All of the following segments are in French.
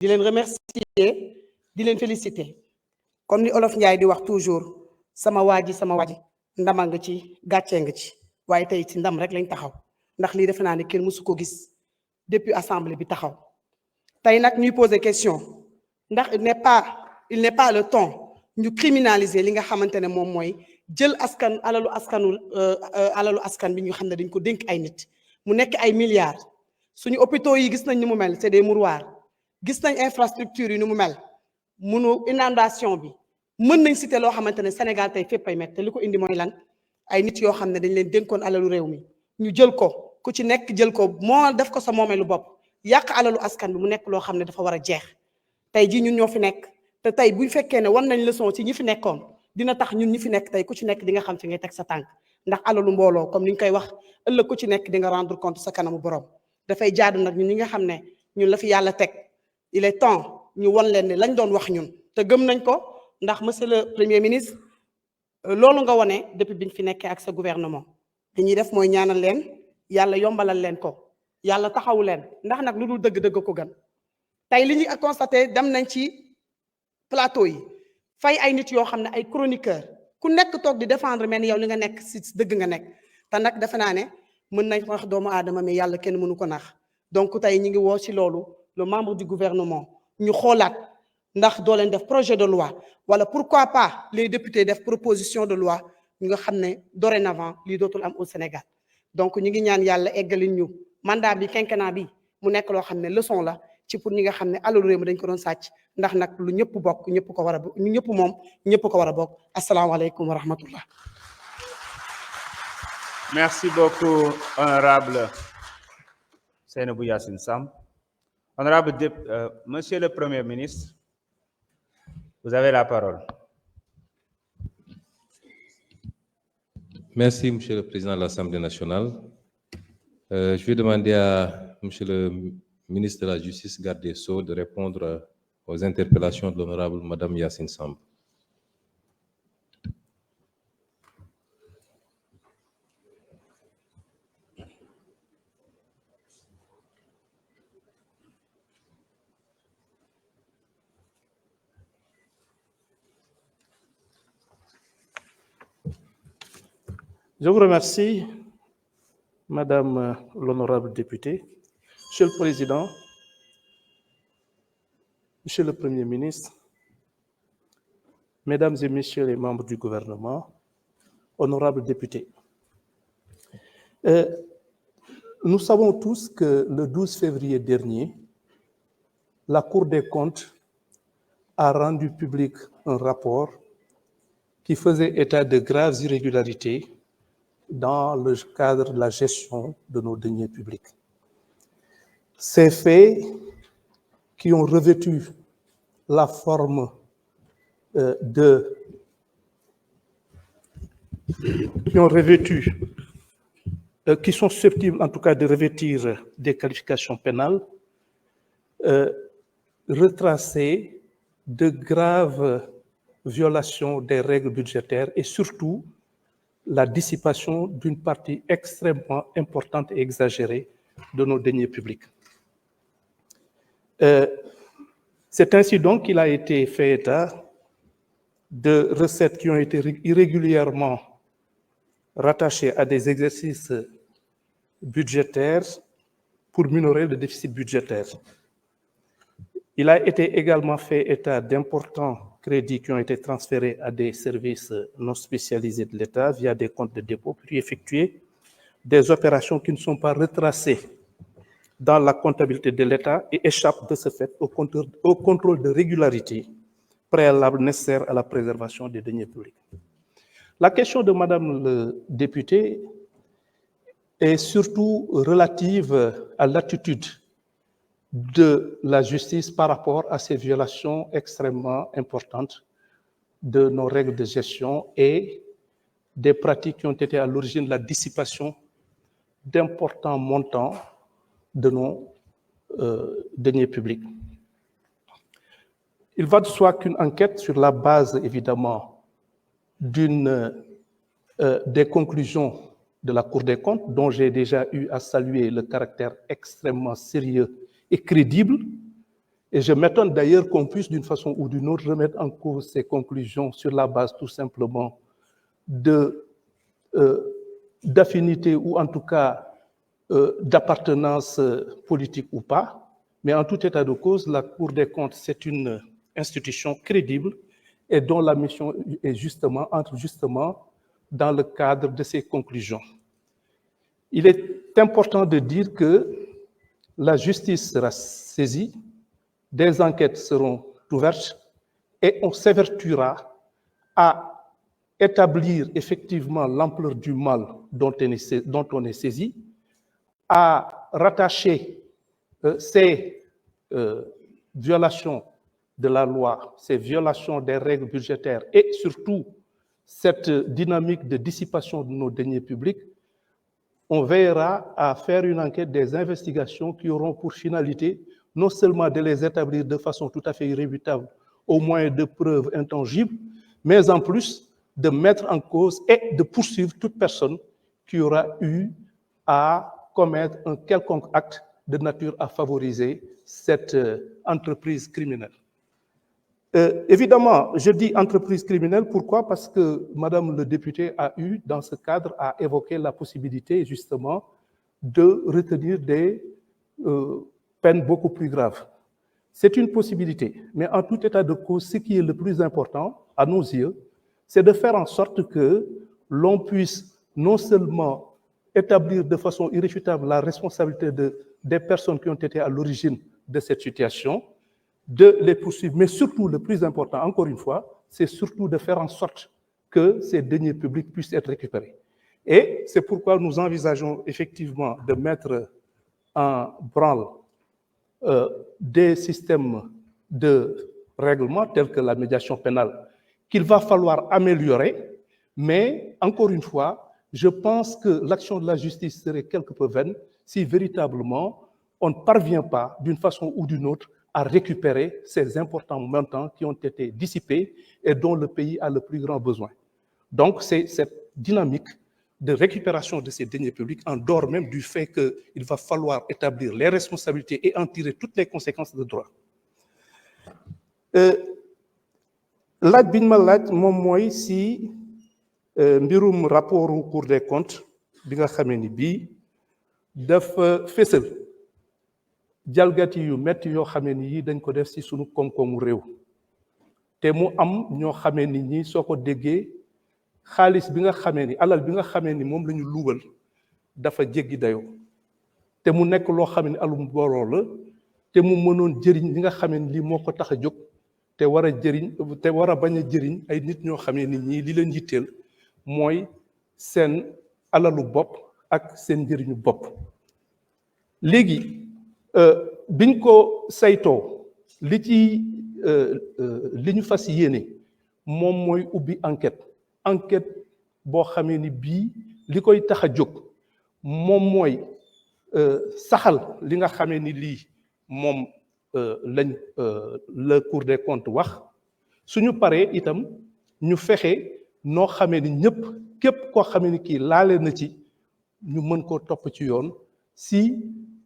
di leen remercier di leen féliciter comme ni Olof Njaay di wax toujours sama waa ji ndama nga ci gàccee nga ci waaye tey ci ndam rek lañ taxaw ndax lii defe naa ne kenn mësu ko gis depuis assemblée bi taxaw tey nag ñuy poser question ndax il n'est pas le temps ñu criminaliser li nga xamante ne moom mooy jël alalu askan bi ñu xam ne dañ ko dénk ay nit mu nekk ay milliards suñu hôpitaux yi gis nañ ni mu mel c'est des mouroirs gis nañ infrastructure yi ni mu mel inondation bi mën nañ citer loo xamante ne Sénégal tey fépp ay met te li ko indi mooy lan ay nit yoo xam ne dañ leen dénkoon alalu réew mi ñu jël ko ku ci nekk jël ko moo def ko sa moomeelu bopp yàq alalu askan bi mu nekk loo xam ne dafa war a jeex tey jii ñun ñoo fi nekk te tey buñ fekkee ne war nañ leçon ci ñi fi nekkoon dina tax ñun ñi fi nekk tey ku ci nekk di nga xam fi ngay teg sa tànk ndax alalu mbooloo comme ni ñu koy wax ëllëg ku ci nekk di nga rendre compte sa kanamu borom dafay jaadu nag ñun ñi nga xam ne ñun la fi yàlla teg il est temps ñu won leen ne lañ doon wax ñun te gëm nañ ko ndax monsieur le premier ministre loolu nga wone depuis biñ fi nekkee ak sa gouvernement li ñuy def mooy ñaanal leen yàlla yombalal leen ko yàlla taxawu leen ndax nag lu dul dëgg-dëgg ko gën tey li ñu constaté dem nañ ci plateau yi fay ay nit yoo xam ne ay chroniqueur ku nekk toog di défendre mel ni yow li nga nekk si dëgg nga nekk te nag defe naa ne mën nañ wax doomu aadama mais yàlla kenn mënu ko nax donc tey ñu ngi woo ci loolu le membre du gouvernement ñu xoolaat ndax doo leen def projet de loi wala pourquoi pas les députés def proposition de loi ñu nga xam ne dorénavant lii dootul am au Sénégal donc ñu ngi ñaan yàlla eggalin ñu mandat bi quinquennat bi mu nekk loo xam ne leçon la ci pour ñi nga xam ne alalu réew mi dañ ko doon sàcc ndax nag lu ñëpp bokk ñëpp ko war a ñëpp moom ñëpp ko war a bokk asalaamaaleykum wa rahmatullah. Merci beaucoup, honorable Seynabou Yacine Samb. Honorable Monsieur le Premier ministre, vous avez la parole. Merci, Monsieur le Président de l'Assemblée nationale. Je vais demander à Monsieur le ministre de la Justice, garde des Sceaux, de répondre aux interpellations de l'honorable Madame Yacine Samb. Je vous remercie, Madame l'honorable députée, Monsieur le Président, Monsieur le Premier ministre, Mesdames et Messieurs les membres du gouvernement, honorables députés. Nous savons tous que le 12 février dernier, la Cour des comptes a rendu public un rapport qui faisait état de graves irrégularités dans le cadre de la gestion de nos deniers publics. Ces faits qui ont revêtu la forme qui sont susceptibles en tout cas de revêtir des qualifications pénales, retracer de graves violations des règles budgétaires et surtout la dissipation d'une partie extrêmement importante et exagérée de nos deniers publics. C'est ainsi donc qu'il a été fait état de recettes qui ont été irrégulièrement rattachées à des exercices budgétaires pour minorer le déficit budgétaire. Il a été également fait état d'importants crédits qui ont été transférés à des services non spécialisés de l'État via des comptes de dépôt pour y effectuer des opérations qui ne sont pas retracées dans la comptabilité de l'État et échappent de ce fait au contrôle de régularité préalable nécessaire à la préservation des deniers publics. La question de Madame le député est surtout relative à l'attitude de la justice par rapport à ces violations extrêmement importantes de nos règles de gestion et des pratiques qui ont été à l'origine de la dissipation d'importants montants de nos deniers publics. Il va de soi qu'une enquête sur la base, évidemment, des conclusions de la Cour des comptes, dont j'ai déjà eu à saluer le caractère extrêmement sérieux et crédible, Et je m'étonne d'ailleurs qu'on puisse d'une façon ou d'une autre remettre en cause ces conclusions sur la base tout simplement d'affinité ou en tout cas d'appartenance politique ou pas. Mais en tout état de cause, la Cour des comptes, c'est une institution crédible et dont la mission est entre justement dans le cadre de ces conclusions. Il est important de dire que la justice sera saisie, des enquêtes seront ouvertes et on s'évertuera à établir effectivement l'ampleur du mal dont on est saisi, à rattacher ces violations de la loi, ces violations des règles budgétaires et surtout cette dynamique de dissipation de nos deniers publics. On veillera à faire une enquête, des investigations qui auront pour finalité non seulement de les établir de façon tout à fait irréfutable au moyen de preuves intangibles, mais en plus de mettre en cause et de poursuivre toute personne qui aura eu à commettre un quelconque acte de nature à favoriser cette entreprise criminelle. Évidemment, je dis entreprise criminelle, pourquoi? Parce que Madame le député a eu, dans ce cadre, à évoquer la possibilité, justement, de retenir des peines beaucoup plus graves. C'est une possibilité, mais en tout état de cause, ce qui est le plus important, à nos yeux, c'est de faire en sorte que l'on puisse non seulement établir de façon irréfutable la responsabilité des personnes qui ont été à l'origine de cette situation, de les poursuivre, mais surtout, le plus important, encore une fois, c'est surtout de faire en sorte que ces deniers publics puissent être récupérés. Et c'est pourquoi nous envisageons effectivement de mettre en branle des systèmes de règlement tels que la médiation pénale, qu'il va falloir améliorer, mais encore une fois, je pense que l'action de la justice serait quelque peu vaine si véritablement on ne parvient pas, d'une façon ou d'une autre, à récupérer ces importants montants qui ont été dissipés et dont le pays a le plus grand besoin. Donc, c'est cette dynamique de récupération de ces deniers publics, en dehors même du fait qu'il va falloir établir les responsabilités et en tirer toutes les conséquences de droit. Laaj bi ñu ma laaj moom mooy si mbirum rapport Cour des comptes bi nga xamee ni bii dafa fésal jalgati yu metti yoo xamee ni yi dañ ko def si sunu koom-koomu réew te mu am ñoo xamee ni ñi soo ko déggee xaalis bi nga xamee ni alal bi nga xamee ni moom la ñu luubal dafa jéggi dayoo te mu nekk loo xamee ni alum mbooloo la te mu mënoon jëriñ li nga xamee ni lii moo ko tax a jóg te war a bañ a jëriñ ay nit ñoo xamee ni ñii li leen yitteel mooy seen alalu bopp ak seen njëriñu bopp. Léegi biñ ko saytoo li ñu fas yéene moom mooy ubbi enquête boo xamee ni bii li koy tax a jóg moom mooy saxal li nga xamee ni lii moom lañ la Cour des comptes wax suñu paree itam ñu fexe noo xamee ni ñëpp képp koo xamee ni kii laale na ci ñu mën koo topp ci yoon si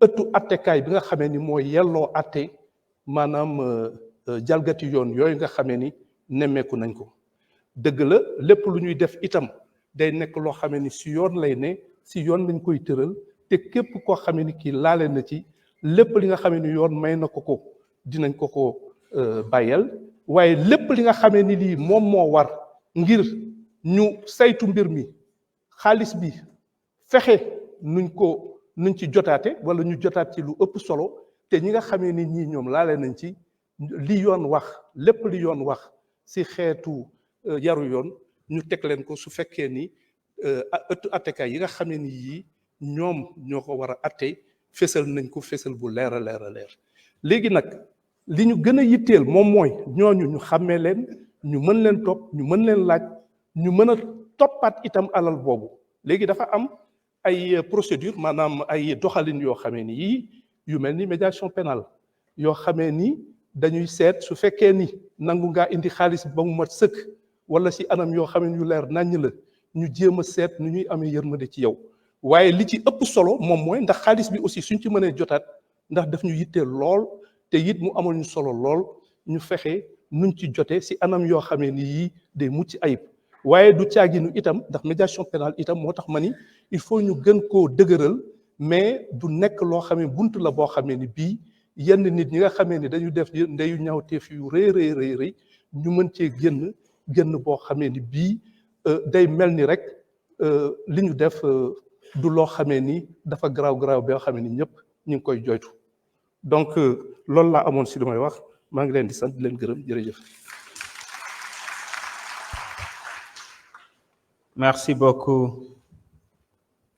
ëttu attekaay bi nga xamee ni mooy yelloo atte maanaam jalgati yoon yooyu nga xamee ni nemmeeku nañ ko. dëgg la lépp lu ñuy def itam day nekk loo xamee ni si yoon lay ne si yoon lañ koy tëral te képp koo xamee ni kii laale na ci lépp li nga xamee ni yoon may na ko dinañ ko bàyyal waaye lépp li nga xamee ni lii moom moo war ngir ñu saytu mbir mi xaalis bi fexe nuñ ci jotaate wala ñu jotaat ci lu ëpp solo te ñi nga xamee ni ñii ñoom laale nañ ci li yoon wax lépp li yoon wax si xeetu yaru yoon ñu teg leen ko su fekkee ni ëttu attekaay yi nga xamee ni yii ñoom ñoo ko war a atte fésal nañ ko fésal bu leer a leer léegi nag li ñu gën a yitteel moom mooy ñooñu ñu xàmmee leen ñu mën leen topp ñu mën leen laaj ñu mën a toppaat itam alal boobu léegi dafa am ay procédure maanaam ay doxalin yoo xamee ni yii yu mel ni médiation pénale yoo xamee ni dañuy seet su fekkee ni nangu ngaa indi xaalis ba mu mat sëkk wala si anam yoo xam ne yu leer naññ la ñu jéem a seet nu ñuy amee yërmande ci yow waaye li ci ëpp solo moom mooy ndax xaalis bi aussi suñ ci mënee jotaat ndax daf ñu yitteel lool te it mu amoon ñu solo lool ñu fexe nuñ ci jote si anam yoo xamee ni yii day mucc ayib waaye du caaginu itam ndax médiation pénale itam moo tax ma ni il faut ñu gën koo dëgëral mais du nekk loo xamee bunt la boo xamee ni bii yenn nit ñi nga xamee ni dañu def ndeyu ñaawteef yu rëy ñu mën cee génn boo xamee ni bii day mel ni rek li ñu def du loo xamee ni dafa garaaw boo xamee ni ñëpp ñu ngi koy joytu donc loolu laa amoon si li may wax maa ngi leen di sant di leen gërëm jërëjëf. Merci beaucoup.